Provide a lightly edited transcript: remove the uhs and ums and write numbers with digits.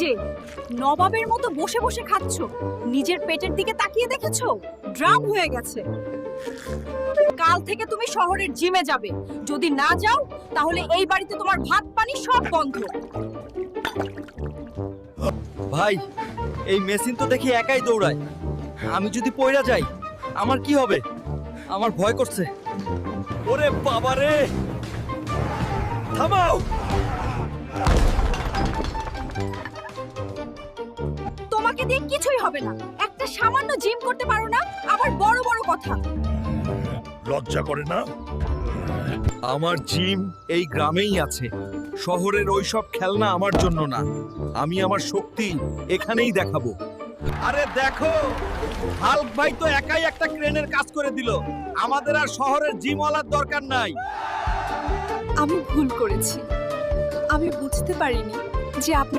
যে নবাবের মতো বসে বসে খাচ্ছ, নিজের পেটের দিকে তাকিয়ে দেখেছো? ড্রাম হয়ে গেছে। কাল থেকে তুমি শহরের জিমে যাবে, যদি না যাও তাহলে এই বাড়িতে তোমার ভাত পানি সব বন্ধ। ভাই, এই মেশিন তো দেখি একাই দৌড়ায়। আমি যদি পয়রা যাই আমার কি হবে? আমার ভয় করছে। ওরে বাবা রে, থামাও! তোমাকে দিয়ে কিছুই হবে না, একটা সামান্য জিম করতে পারো না, আবার বড় বড় কথা। লজ্জা করে না? আমার জিম এই গ্রামেই আছে। শহরের ওইসব খেলনা আমার জন্য না। আমি আমার শক্তি এখানেই দেখাবো। আরে দেখো, হাল্ক ভাই তো একাই একটা ক্রেনের কাজ করে দিল। আমাদের আর শহরের জিমওয়ালার দরকার নাই। আমি ভুল করেছি, আমি বুঝতে পারিনি যে আপনি